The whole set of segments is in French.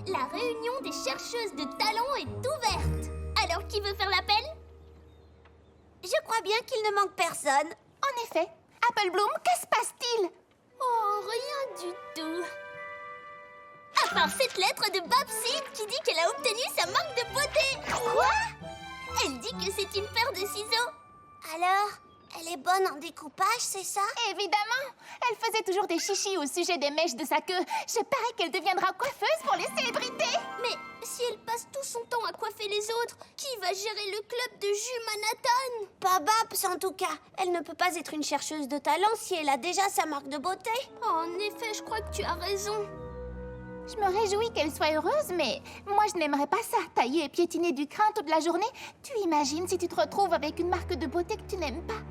La réunion des chercheuses de talent est ouverte. Alors, qui veut faire l'appel? Je crois bien qu'il ne manque personne. En effet. Apple Bloom, que se passe-t-il? Oh, rien du tout. À part cette lettre de Babsy qui dit qu'elle a obtenu sa marque de beauté. Quoi? Elle dit que c'est une paire de ciseaux. Alors, elle est bonne en découpage, c'est ça? Évidemment. Elle faisait toujours des chichis au sujet des mèches de sa queue. Je parie qu'elle deviendra coiffeuse pour les célébrités. Mais si elle passe tout son temps à coiffer les autres, qui va gérer le club de jus Manhattan? Pas Babs, en tout cas. Elle ne peut pas être une chercheuse de talent si elle a déjà sa marque de beauté. En effet, je crois que tu as raison. Je me réjouis qu'elle soit heureuse, mais moi je n'aimerais pas ça, tailler et piétiner du crin toute la journée. Tu imagines si tu te retrouves avec une marque de beauté que tu n'aimes pas?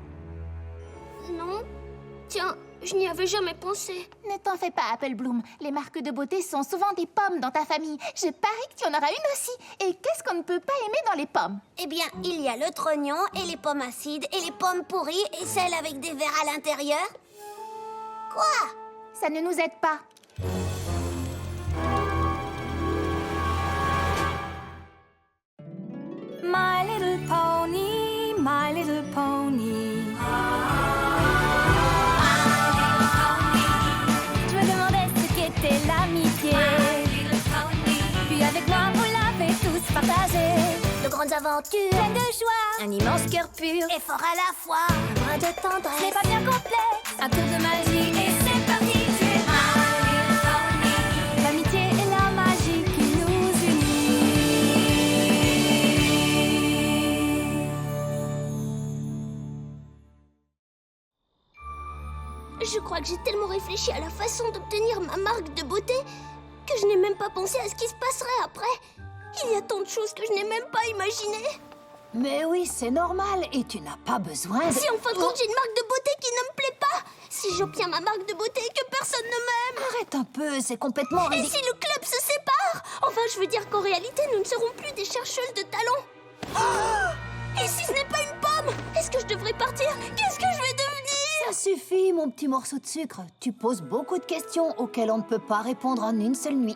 Non. Tiens, je n'y avais jamais pensé. Ne t'en fais pas, Apple Bloom. Les marques de beauté sont souvent des pommes dans ta famille. Je parie que tu en auras une aussi. Et qu'est-ce qu'on ne peut pas aimer dans les pommes? Eh bien, il y a le trognon et les pommes acides et les pommes pourries et celles avec des vers à l'intérieur. Quoi? Ça ne nous aide pas. My little pony, my little pony. Je me demandais ce qu'était l'amitié. Puis avec moi, vous l'avez tous partagé. De grandes aventures, Pleine de joie, un immense cœur pur et fort à la fois. un brin de C'est tendresse. pas bien complexe, un tour de magie et c'est parti. C'est My Little Pony. L'amitié et la magie qui nous unit. Je crois que j'ai tellement réfléchi à la façon d'obtenir ma marque de beauté que je n'ai même pas pensé à ce qui se passerait après. Il y a tant de choses que je n'ai même pas imaginées. Mais oui, c'est normal, et tu n'as pas besoin de... Si en fin de compte j'ai une marque de beauté qui ne me plaît pas, si j'obtiens ma marque de beauté et que personne ne m'aime, Arrête un peu, c'est complètement et ridicule. si le club se sépare, enfin je veux dire qu'en réalité nous ne serons plus des chercheuses de talent. Et si ce n'est pas une pomme, est-ce que je devrais partir? Qu'est-ce que je vais devenir? Ça suffit, mon petit morceau de sucre. Tu poses beaucoup de questions auxquelles on ne peut pas répondre en une seule nuit.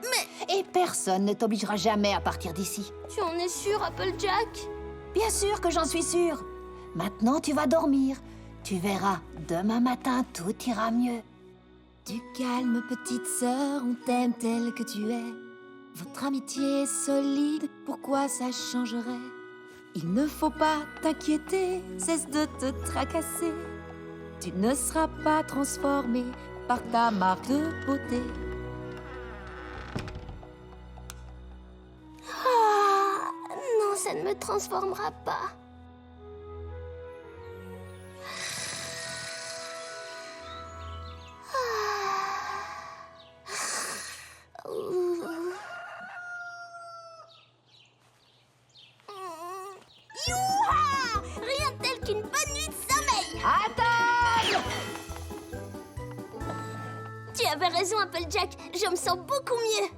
Et personne ne t'obligera jamais à partir d'ici. Tu en es sûr, Applejack? Bien sûr que j'en suis sûre. Maintenant, tu vas dormir. Tu verras, demain matin, tout ira mieux. Du calme, petite sœur, on t'aime telle que tu es. Votre amitié est solide, pourquoi ça changerait? Il ne faut pas t'inquiéter, cesse de te tracasser. Tu ne seras pas transformée par ta marque de beauté. Ah, non, ça ne me transformera pas. Youha! Rien de tel qu'une bonne nuit de sommeil. Attends! Tu avais raison, Applejack. Je me sens beaucoup mieux.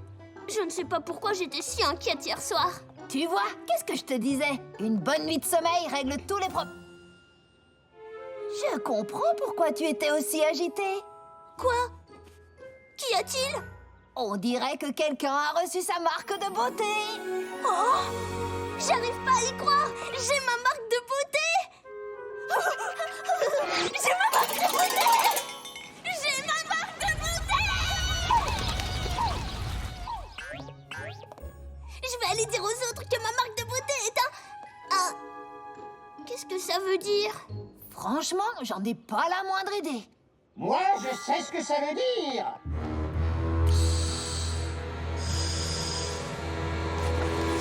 Je ne sais pas pourquoi j'étais si inquiète hier soir. Tu vois, qu'est-ce que je te disais? Une bonne nuit de sommeil règle tous les problèmes. Je comprends pourquoi tu étais aussi agitée. Quoi? Qu'y a-t-il? On dirait que quelqu'un a reçu sa marque de beauté. Oh! J'arrive pas à y croire. J'ai ma marque de beauté. J'ai ma marque de beauté. J'ai ma marque de beauté. Je vais aller dire aux autres que ma marque de beauté est un... Qu'est-ce que ça veut dire? Franchement, j'en ai pas la moindre idée. Moi, je sais ce que ça veut dire.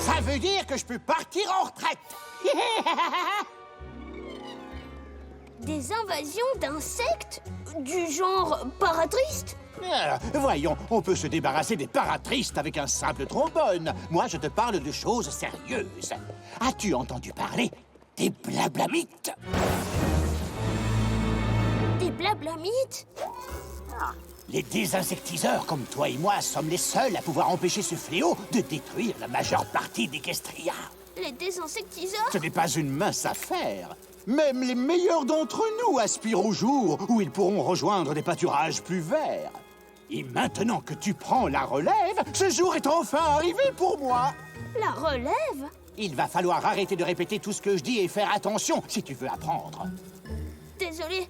Ça veut dire que je peux partir en retraite. Des invasions d'insectes? Du genre paratriste? Voyons, on peut se débarrasser des paratristes avec un simple trombone. Moi, je te parle de choses sérieuses. As-tu entendu parler des blablamites? Des blablamites? Les désinsectiseurs comme toi et moi sommes les seuls à pouvoir empêcher ce fléau de détruire la majeure partie d'Equestria. Les désinsectiseurs? Ce n'est pas une mince affaire. Même les meilleurs d'entre nous aspirent au jour où ils pourront rejoindre des pâturages plus verts. Et maintenant que tu prends la relève, ce jour est enfin arrivé pour moi. La relève? Il va falloir arrêter de répéter tout ce que je dis et faire attention si tu veux apprendre. Désolée,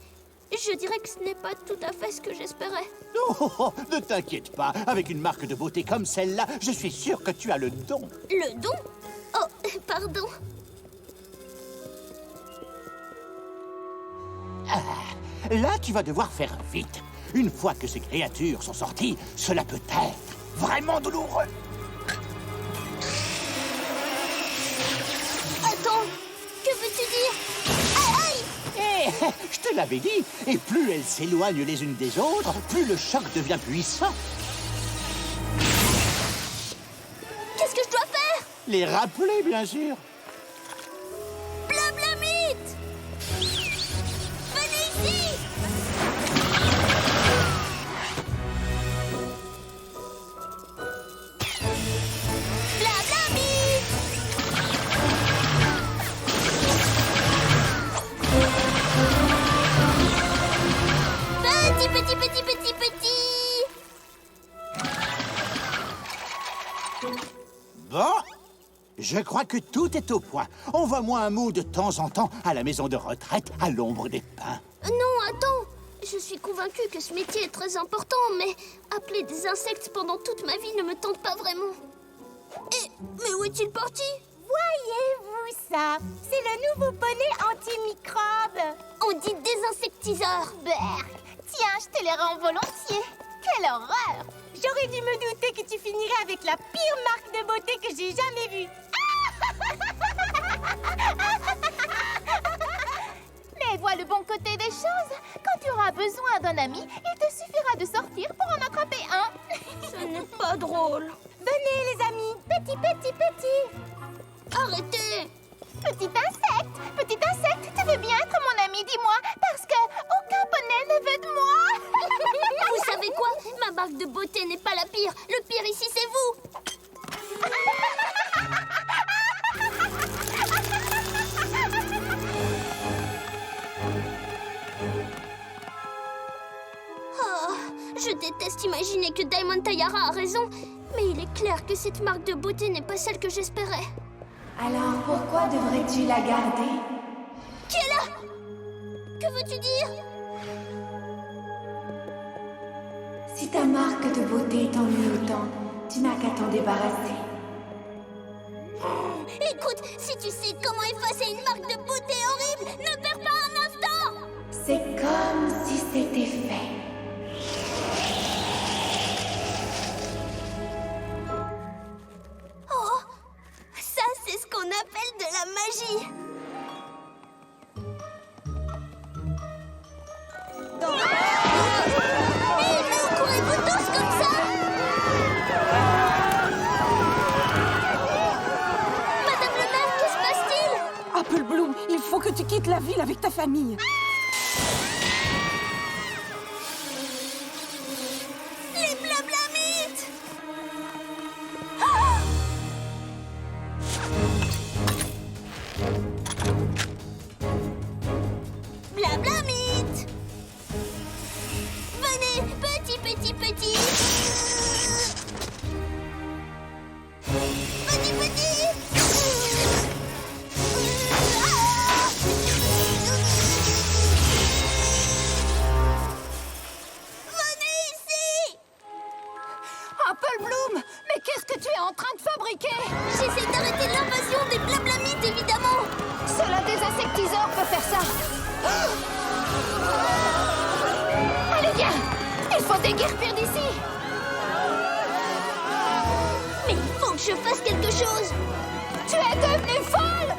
je dirais que ce n'est pas tout à fait ce que j'espérais. Oh, ne t'inquiète pas, avec une marque de beauté comme celle-là, je suis sûr que tu as le don. Le don? Oh, pardon. Là, tu vas devoir faire vite. Une fois que ces créatures sont sorties, cela peut être vraiment douloureux. Attends, que veux-tu dire? Aïe! Eh, je te l'avais dit. Et plus elles s'éloignent les unes des autres, plus le choc devient puissant. Qu'est-ce que je dois faire? Les rappeler, bien sûr. Blablamite! Venez ici! Blablamite! Petit! Bon, je crois que tout est au point. Envoie-moi un mot de temps en temps à la maison de retraite à l'ombre des pins. Non, attends. Je suis convaincue que ce métier est très important, mais appeler des insectes pendant toute ma vie ne me tente pas vraiment. Mais où est-il parti? Voyez-vous ça? C'est le nouveau poney antimicrobe. On dit désinsectiseur. Berk, tiens, je te les rends volontiers. Quelle horreur! J'aurais dû me douter que tu finirais avec la pire marque de beauté que j'ai jamais vue. Mais vois le bon côté des choses. Quand tu auras besoin d'un ami, il te suffira de sortir pour en attraper un. Ce n'est pas drôle. Venez les amis, petit. Arrêtez! Petit insecte, tu veux bien être mon ami, dis-moi, parce que aucun poney ne veut de moi. Vous savez quoi? Ma marque de beauté n'est pas la pire. Le pire ici, c'est vous. Oh, je déteste imaginer que Diamond Tayara a raison, mais il est clair que cette marque de beauté n'est pas celle que j'espérais. Alors pourquoi devrais-tu la garder? Qui est là? Que veux-tu dire? Si ta marque de beauté t'ennuie autant, tu n'as qu'à t'en débarrasser. Écoute, si tu sais comment effacer une marque de beauté horrible, ne perds pas un instant! C'est comme si c'était fait. Oh, ça c'est ce qu'on appelle de la magie. Mais où courez-vous tous comme ça? Madame le maire, que se passe-t-il? Apple Bloom, il faut que tu quittes la ville avec ta famille. Les blablamites! Blablamite! Venez, petit! Petit! Venez ici! Apple Bloom, mais qu'est-ce que tu es en train de fabriquer? J'essaie d'arrêter l'invasion des blablamites, évidemment! Seul un désinsectiseur peut faire ça. Allez, viens! Il faut déguerpir d'ici. Mais il faut que je fasse quelque chose! Tu es devenue folle!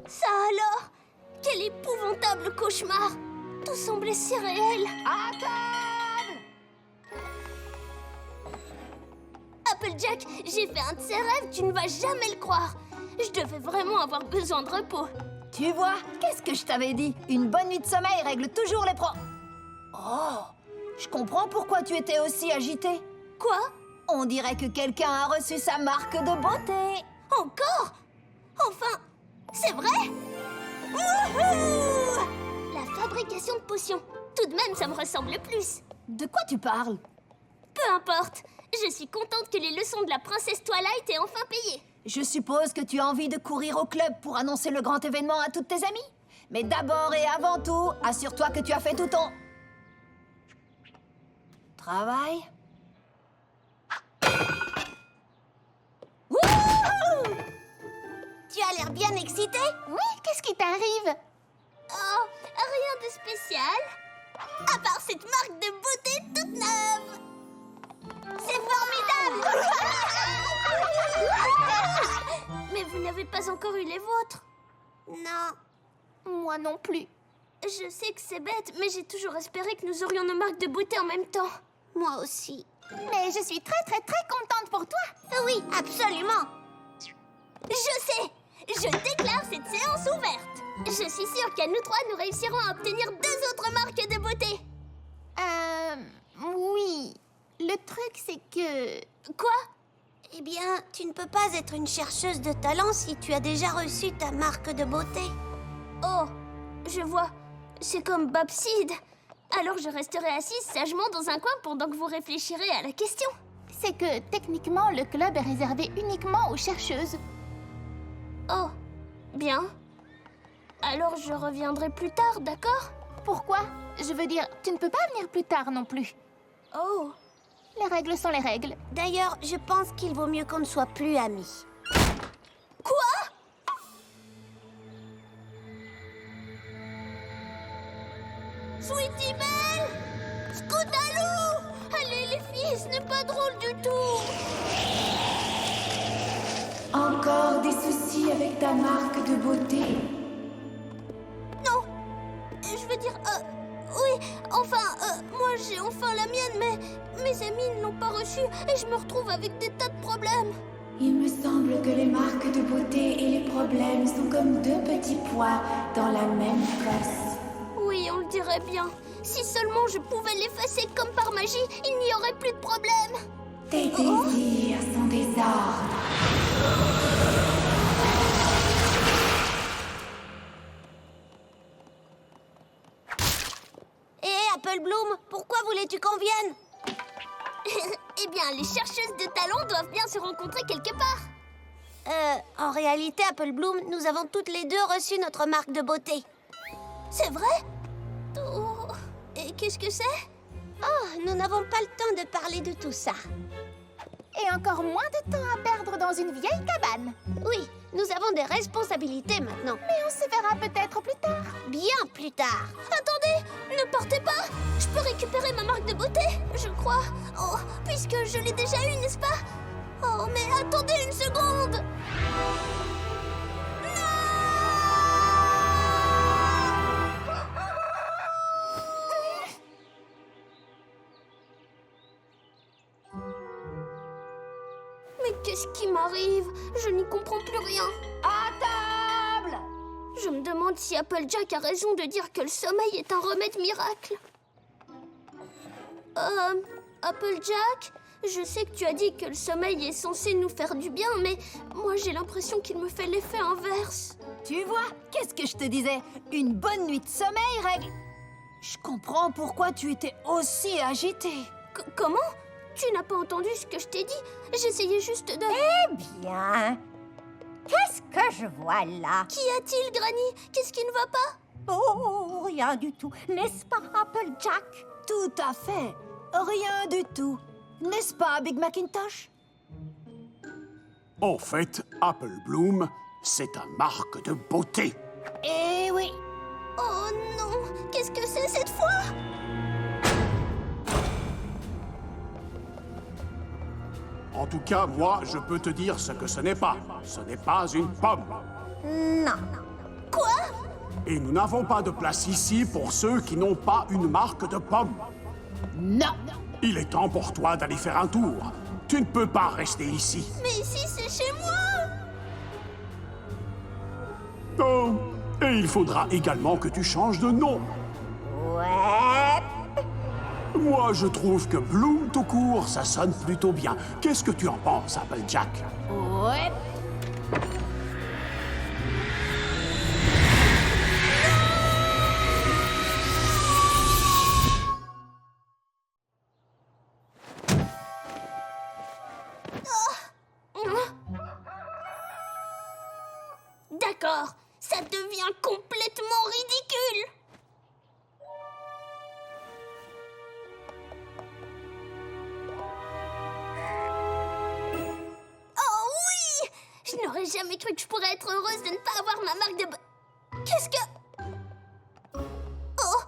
Ça alors? Quel épouvantable cauchemar! Tout semblait si réel. À table! Applejack, j'ai fait un de ces rêves, tu ne vas jamais le croire. Je devais vraiment avoir besoin de repos. Tu vois, qu'est-ce que je t'avais dit? Une bonne nuit de sommeil règle toujours les Oh, je comprends pourquoi tu étais aussi agitée. Quoi? On dirait que quelqu'un a reçu sa marque de beauté. Encore? Enfin, c'est vrai? Wouhou! La fabrication de potions. Tout de même, ça me ressemble plus. De quoi tu parles? Peu importe. Je suis contente que les leçons de la princesse Twilight aient enfin payé. Je suppose que tu as envie de courir au club pour annoncer le grand événement à toutes tes amies. Mais d'abord et avant tout, assure-toi que tu as fait tout ton... travail. Wouhou! Tu as l'air bien excité. Oui, qu'est-ce qui t'arrive? Oh, rien de spécial. À part cette marque de beauté toute neuve. C'est formidable. Mais vous n'avez pas encore eu les vôtres. Non. Moi non plus. Je sais que c'est bête, mais j'ai toujours espéré que nous aurions nos marques de beauté en même temps. Moi aussi. Mais je suis très contente pour toi. Oui, absolument. Je sais. Je déclare cette séance ouverte. Je suis sûre qu'à nous trois, nous réussirons à obtenir 2 autres marques de beauté. Oui. Le truc, c'est que... Quoi? Eh bien, tu ne peux pas être une chercheuse de talent si tu as déjà reçu ta marque de beauté. Oh, je vois. C'est comme Babside. Alors je resterai assise sagement dans un coin pendant que vous réfléchirez à la question. C'est que, techniquement, le club est réservé uniquement aux chercheuses. Oh, bien. Alors je reviendrai plus tard, d'accord? Pourquoi? Je veux dire, tu ne peux pas venir plus tard non plus. Oh. Les règles sont les règles. D'ailleurs, je pense qu'il vaut mieux qu'on ne soit plus amis. Quoi? Sweetie Belle! Scootaloo! Allez les filles, ce n'est pas drôle du tout! Encore des soucis avec ta marque de beauté? Non! Je veux dire, oui, enfin, moi j'ai enfin la mienne, mais mes amis ne l'ont pas reçue et je me retrouve avec des tas de problèmes. Il me semble que les marques de beauté et les problèmes sont comme 2 petits pois dans la même fosse. Oui, on le dirait bien. Si seulement je pouvais l'effacer comme par magie, il n'y aurait plus de problème. Tes désirs sont des ordres. Apple Bloom, pourquoi voulais-tu qu'on vienne? Eh bien, les chercheuses de talent doivent bien se rencontrer quelque part. En réalité, Apple Bloom, nous avons toutes les deux reçu notre marque de beauté. C'est vrai? Oh, et qu'est-ce que c'est? Oh, nous n'avons pas le temps de parler de tout ça. Et encore moins de temps à perdre dans une vieille cabane. Oui, nous avons des responsabilités maintenant. Mais on se verra peut-être plus tard. Bien plus tard. Attendez, ne partez pas. Je peux récupérer ma marque de beauté, je crois. Oh, puisque je l'ai déjà eue, n'est-ce pas? Oh, mais attendez une seconde. Mais qu'est-ce qui m'arrive? Je n'y comprends plus rien. À table! Je me demande si Applejack a raison de dire que le sommeil est un remède miracle. Applejack, je sais que tu as dit que le sommeil est censé nous faire du bien, mais moi j'ai l'impression qu'il me fait l'effet inverse. Tu vois, qu'est-ce que je te disais? Une bonne nuit de sommeil règle... Je comprends pourquoi tu étais aussi agitée. Comment? Tu n'as pas entendu ce que je t'ai dit? J'essayais juste de... Eh bien, qu'est-ce que je vois là? Qu'y a-t-il, Granny? Qu'est-ce qui ne va pas? Oh, rien du tout, n'est-ce pas, Applejack? Tout à fait. Rien du tout. N'est-ce pas, Big Macintosh? En fait, Apple Bloom, c'est ta marque de beauté. Eh oui. Oh non! Qu'est-ce que c'est cette fois? En tout cas, moi, je peux te dire ce que ce n'est pas. Ce n'est pas une pomme. Non. Quoi? Et nous n'avons pas de place ici pour ceux qui n'ont pas une marque de pomme. Non. Il est temps pour toi d'aller faire un tour. Tu ne peux pas rester ici. Mais ici, c'est chez moi! Oh, et il faudra également que tu changes de nom. Ouais. Moi, je trouve que Bloom tout court, ça sonne plutôt bien. Qu'est-ce que tu en penses, Applejack? Ouais. D'accord, ça devient complètement ridicule. Oh oui! Je n'aurais jamais cru que je pourrais être heureuse de ne pas avoir ma marque de... Qu'est-ce que... Oh!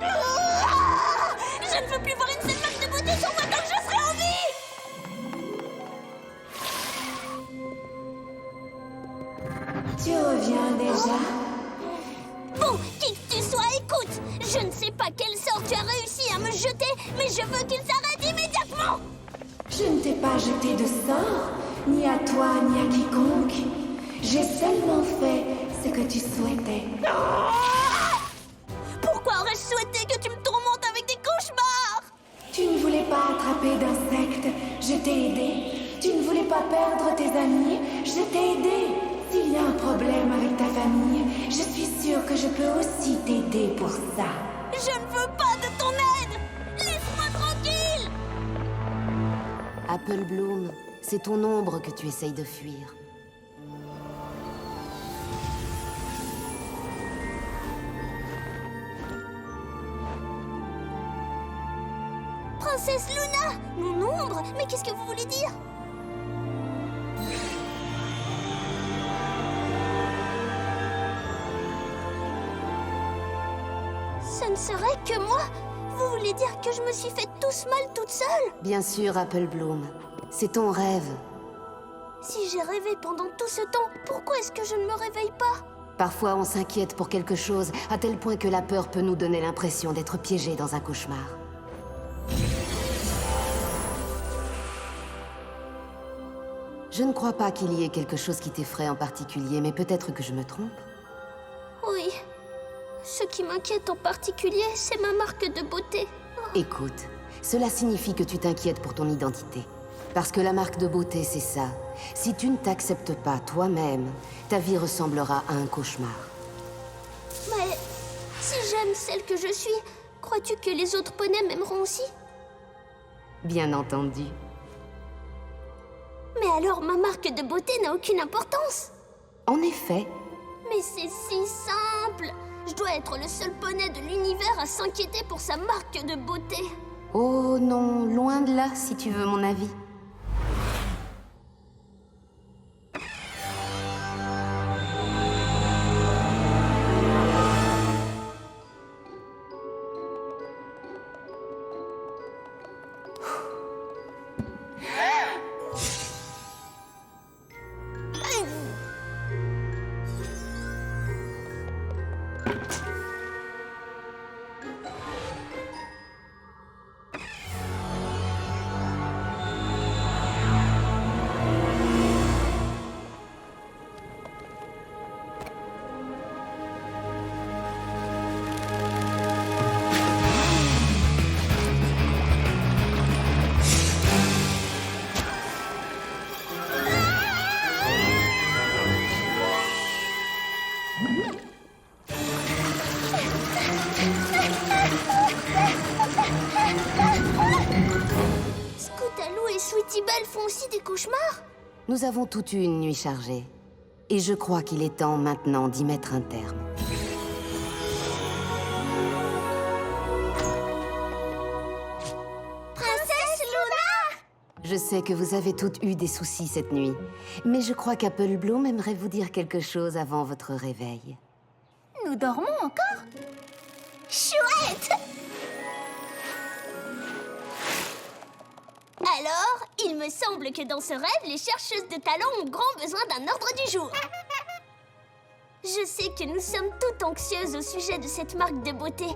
Ah! Je ne veux plus voir une seule marque de beauté sur moi tant que je serai en vie! Tu reviens déjà? Bon, qui que tu sois, écoute! Je ne sais pas quel sort tu as réussi à me jeter, mais je veux qu'il s'arrête immédiatement! Je ne t'ai pas jeté de sort, ni à toi, ni à quiconque. J'ai seulement fait ce que tu souhaitais. Pourquoi aurais-je souhaité que tu me tourmentes avec des cauchemars? Tu ne voulais pas attraper d'insectes, je t'ai aidé. Tu ne voulais pas perdre tes amis, je t'ai aidé. S'il y a un problème avec ta famille, je suis sûre que je peux aussi t'aider pour ça. Je ne veux pas de ton aide! Laisse-moi tranquille! Apple Bloom, c'est ton ombre que tu essayes de fuir. Princesse Luna! Mon ombre? Mais qu'est-ce que vous voulez dire? Ce ne serait que moi? Vous voulez dire que je me suis fait tous mal toute seule? Bien sûr, Apple Bloom. C'est ton rêve. Si j'ai rêvé pendant tout ce temps, pourquoi est-ce que je ne me réveille pas? Parfois, on s'inquiète pour quelque chose, à tel point que la peur peut nous donner l'impression d'être piégés dans un cauchemar. Je ne crois pas qu'il y ait quelque chose qui t'effraie en particulier, mais peut-être que je me trompe. Oui. Ce qui m'inquiète en particulier, c'est ma marque de beauté. Écoute, cela signifie que tu t'inquiètes pour ton identité. Parce que la marque de beauté, c'est ça. Si tu ne t'acceptes pas toi-même, ta vie ressemblera à un cauchemar. Mais si j'aime celle que je suis, crois-tu que les autres poneys m'aimeront aussi? Bien entendu. Mais alors ma marque de beauté n'a aucune importance. En effet. Mais c'est si simple. Je dois être le seul poney de l'univers à s'inquiéter pour sa marque de beauté. Oh non, loin de là, si tu veux mon avis. Scootaloo et Sweetie Belle font aussi des cauchemars? Nous avons toute eu une nuit chargée. Et je crois qu'il est temps maintenant d'y mettre un terme. Princesse Luna! Je sais que vous avez toutes eu des soucis cette nuit. Mais je crois qu'Apple Bloom aimerait vous dire quelque chose avant votre réveil. Nous dormons encore? Chouette! Alors, il me semble que dans ce rêve, les chercheuses de talent ont grand besoin d'un ordre du jour. Je sais que nous sommes toutes anxieuses au sujet de cette marque de beauté,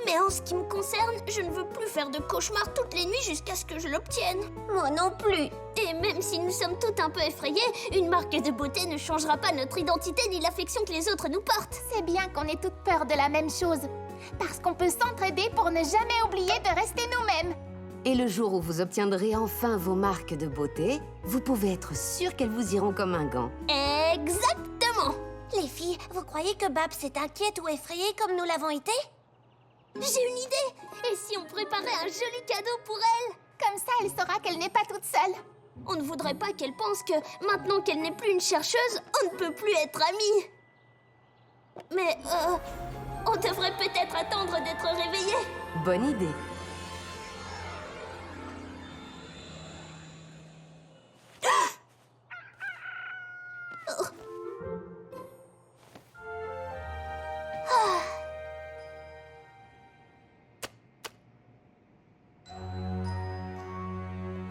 mais en ce qui me concerne, je ne veux plus faire de cauchemars toutes les nuits jusqu'à ce que je l'obtienne. Moi non plus. Et même si nous sommes toutes un peu effrayées, une marque de beauté ne changera pas notre identité ni l'affection que les autres nous portent. C'est bien qu'on ait toutes peur de la même chose. Parce qu'on peut s'entraider pour ne jamais oublier de rester nous-mêmes. Et le jour où vous obtiendrez enfin vos marques de beauté, vous pouvez être sûr qu'elles vous iront comme un gant. Exactement. Les filles, vous croyez que Babs est inquiète ou effrayée comme nous l'avons été? J'ai une idée. Et si on préparait un joli cadeau pour elle? Comme ça, elle saura qu'elle n'est pas toute seule. On ne voudrait pas qu'elle pense que, maintenant qu'elle n'est plus une chercheuse, on ne peut plus être amies. Mais, on devrait peut-être attendre d'être réveillée. Bonne idée.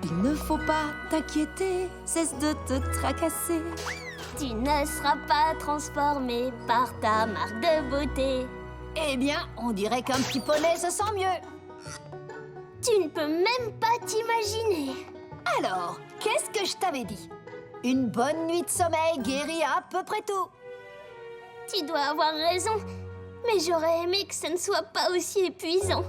Il ne faut pas t'inquiéter, cesse de te tracasser. Tu ne seras pas transformée par ta marque de beauté. Eh bien, on dirait qu'un petit poney se sent mieux. Tu ne peux même pas t'imaginer. Alors, qu'est-ce que je t'avais dit? Une bonne nuit de sommeil guérit à peu près tout. Tu dois avoir raison, mais j'aurais aimé que ça ne soit pas aussi épuisant.